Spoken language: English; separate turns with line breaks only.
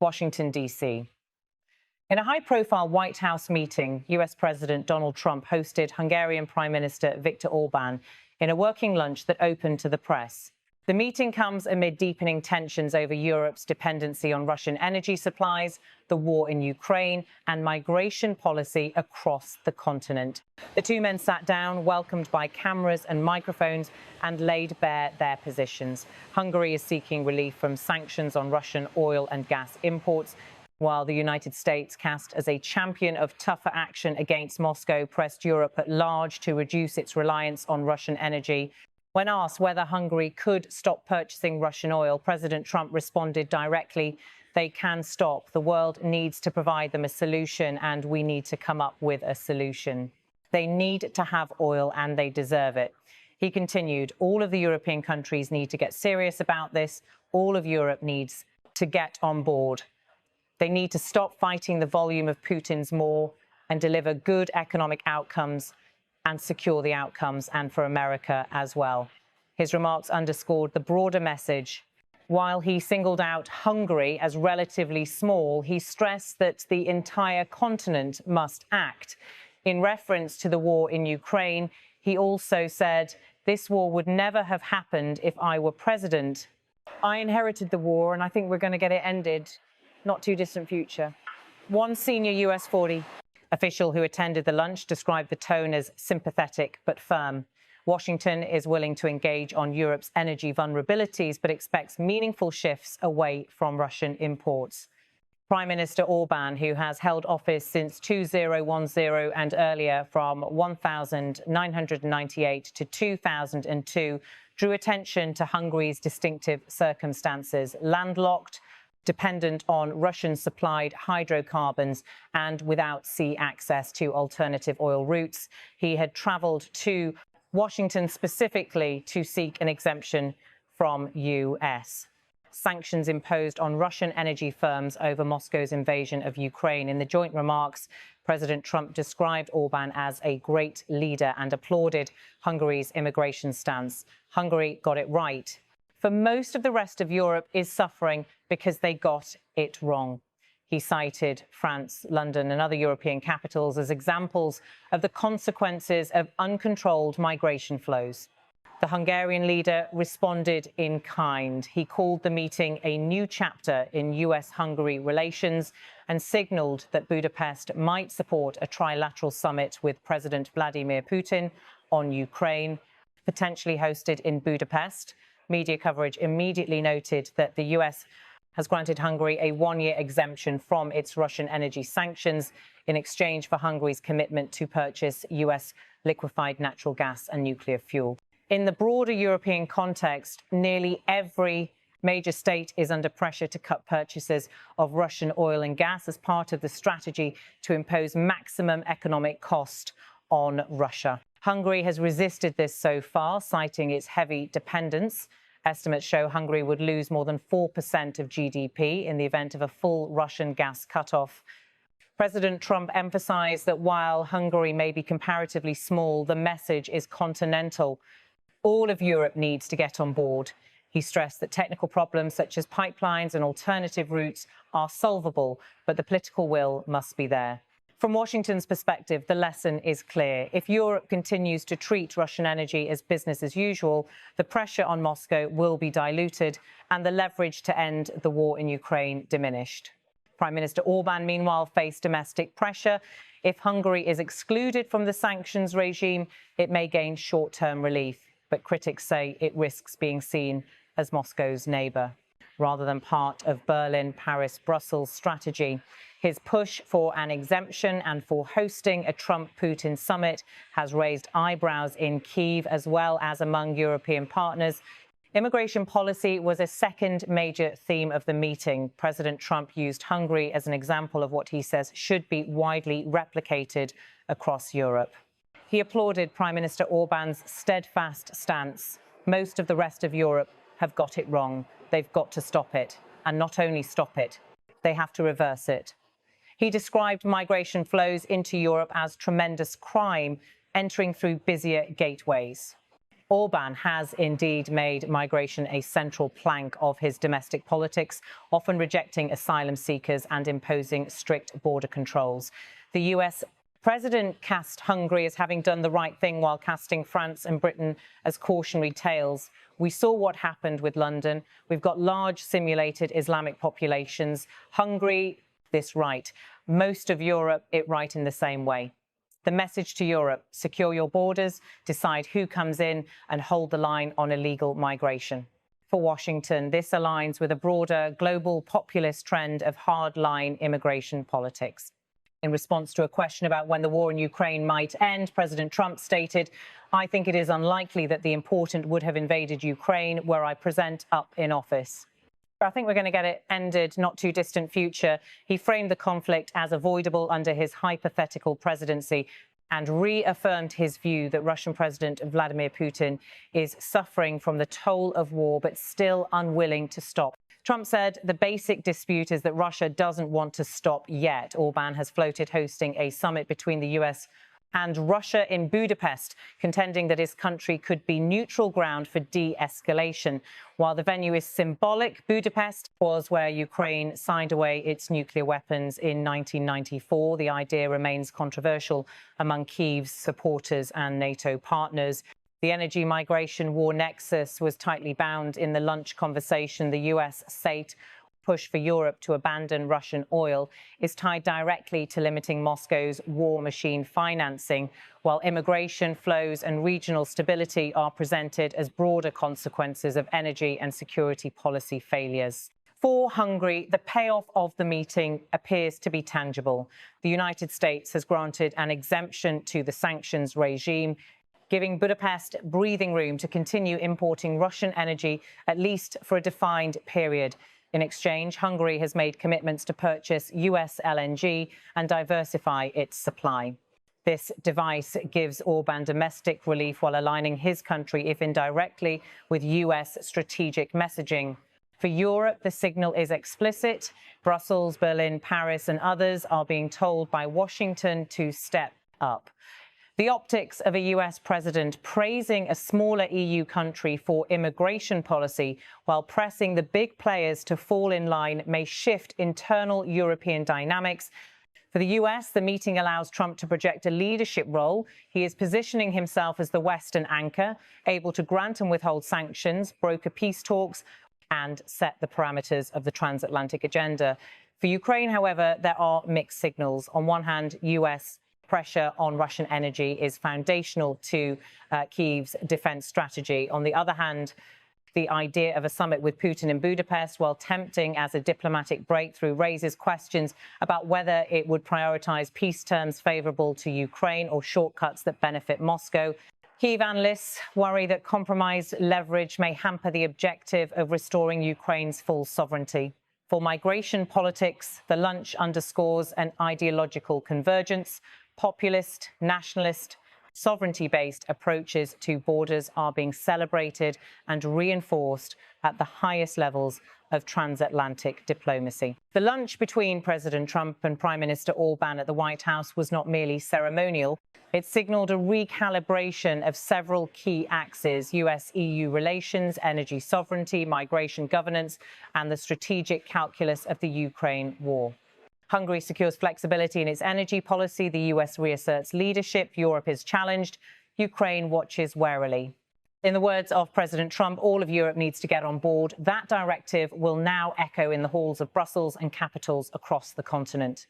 Washington, D.C. In a high-profile White House meeting, US President Donald Trump hosted Hungarian Prime Minister Viktor Orbán in a working lunch that opened to the press. The meeting comes amid deepening tensions over Europe's dependency on Russian energy supplies, the war in Ukraine, and migration policy across the continent. The two men sat down, welcomed by cameras and microphones, and laid bare their positions. Hungary is seeking relief from sanctions on Russian oil and gas imports, while the United States, cast as a champion of tougher action against Moscow, pressed Europe at large to reduce its reliance on Russian energy. When asked whether Hungary could stop purchasing Russian oil, President Trump responded directly, "They can stop. The world needs to provide them a solution, and we need to come up with a solution. They need to have oil, and they deserve it." He continued, "All of the European countries need to get serious about this. All of Europe needs to get on board. They need to stop fighting the volume of Putin's war and deliver good economic outcomes and secure the outcomes, and for America as well." His remarks underscored the broader message. While he singled out Hungary as relatively small, he stressed that the entire continent must act. In reference to the war in Ukraine, he also said, "This war would never have happened if I were president. I inherited the war, and I think we're going to get it ended not too distant future." One senior US 40 official who attended the lunch described the tone as sympathetic but firm. Washington is willing to engage on Europe's energy vulnerabilities, but expects meaningful shifts away from Russian imports. Prime Minister Orbán, who has held office since 2010 and earlier from 1998 to 2002, drew attention to Hungary's distinctive circumstances: landlocked, dependent on Russian-supplied hydrocarbons, and without sea access to alternative oil routes. He had travelled to Washington specifically to seek an exemption from US sanctions imposed on Russian energy firms over Moscow's invasion of Ukraine. In the joint remarks, President Trump described Orbán as a great leader and applauded Hungary's immigration stance. Hungary got it right. For most of the rest of Europe is suffering because they got it wrong. He cited France, London, and other European capitals as examples of the consequences of uncontrolled migration flows. The Hungarian leader responded in kind. He called the meeting a new chapter in US-Hungary relations and signaled that Budapest might support a trilateral summit with President Vladimir Putin on Ukraine, potentially hosted in Budapest. Media coverage immediately noted that the US has granted Hungary a one-year exemption from its Russian energy sanctions in exchange for Hungary's commitment to purchase US liquefied natural gas and nuclear fuel. In the broader European context, nearly every major state is under pressure to cut purchases of Russian oil and gas as part of the strategy to impose maximum economic cost on Russia. Hungary has resisted this so far, citing its heavy dependence. Estimates show Hungary would lose more than 4% of GDP in the event of a full Russian gas cutoff. President Trump emphasized that while Hungary may be comparatively small, the message is continental. All of Europe needs to get on board. He stressed that technical problems such as pipelines and alternative routes are solvable, but the political will must be there. From Washington's perspective, the lesson is clear. If Europe continues to treat Russian energy as business as usual, the pressure on Moscow will be diluted and the leverage to end the war in Ukraine diminished. Prime Minister Orbán, meanwhile, faced domestic pressure. If Hungary is excluded from the sanctions regime, it may gain short-term relief. But critics say it risks being seen as Moscow's neighbour, rather than part of Berlin, Paris, Brussels strategy. His push for an exemption and for hosting a Trump-Putin summit has raised eyebrows in Kyiv as well as among European partners. Immigration policy was a second major theme of the meeting. President Trump used Hungary as an example of what he says should be widely replicated across Europe. He applauded Prime Minister Orbán's steadfast stance. Most of the rest of Europe have got it wrong. They've got to stop it. And not only stop it, they have to reverse it. He described migration flows into Europe as tremendous crime, entering through busier gateways. Orbán has indeed made migration a central plank of his domestic politics, often rejecting asylum seekers and imposing strict border controls. The US president cast Hungary as having done the right thing while casting France and Britain as cautionary tales. We saw what happened with London. We've got large simulated Islamic populations. Hungary, this right. Most of Europe, it right in the same way. The message to Europe: secure your borders, decide who comes in, and hold the line on illegal migration. For Washington, this aligns with a broader global populist trend of hardline immigration politics. In response to a question about when the war in Ukraine might end, President Trump stated, "I think it is unlikely that the important would have invaded Ukraine were I present up in office." I think we're going to get it ended not too distant future. He framed the conflict as avoidable under his hypothetical presidency and reaffirmed his view that Russian President Vladimir Putin is suffering from the toll of war, but still unwilling to stop. Trump said the basic dispute is that Russia doesn't want to stop yet. Orbán has floated hosting a summit between the US and Russia in Budapest, contending that his country could be neutral ground for de-escalation. While the venue is symbolic, Budapest was where Ukraine signed away its nuclear weapons in 1994. The idea remains controversial among Kyiv's supporters and NATO partners. The energy migration war nexus was tightly bound in the lunch conversation. The US state push for Europe to abandon Russian oil is tied directly to limiting Moscow's war machine financing, while immigration flows and regional stability are presented as broader consequences of energy and security policy failures. For Hungary, the payoff of the meeting appears to be tangible. The United States has granted an exemption to the sanctions regime, giving Budapest breathing room to continue importing Russian energy, at least for a defined period. In exchange, Hungary has made commitments to purchase US LNG and diversify its supply. This device gives Orbán domestic relief while aligning his country, if indirectly, with US strategic messaging. For Europe, the signal is explicit. Brussels, Berlin, Paris, and others are being told by Washington to step up. The optics of a US president praising a smaller EU country for immigration policy while pressing the big players to fall in line may shift internal European dynamics. For the US, the meeting allows Trump to project a leadership role. He is positioning himself as the Western anchor, able to grant and withhold sanctions, broker peace talks, and set the parameters of the transatlantic agenda. For Ukraine, however, there are mixed signals. On one hand, US pressure on Russian energy is foundational to Kyiv's defense strategy. On the other hand, the idea of a summit with Putin in Budapest, while tempting as a diplomatic breakthrough, raises questions about whether it would prioritize peace terms favorable to Ukraine or shortcuts that benefit Moscow. Kyiv analysts worry that compromised leverage may hamper the objective of restoring Ukraine's full sovereignty. For migration politics, the lunch underscores an ideological convergence. Populist, nationalist, sovereignty-based approaches to borders are being celebrated and reinforced at the highest levels of transatlantic diplomacy. The lunch between President Trump and Prime Minister Orbán at the White House was not merely ceremonial. It signaled a recalibration of several key axes: US-EU relations, energy sovereignty, migration governance, and the strategic calculus of the Ukraine war. Hungary secures flexibility in its energy policy. The US reasserts leadership. Europe is challenged. Ukraine watches warily. In the words of President Trump, all of Europe needs to get on board. That directive will now echo in the halls of Brussels and capitals across the continent.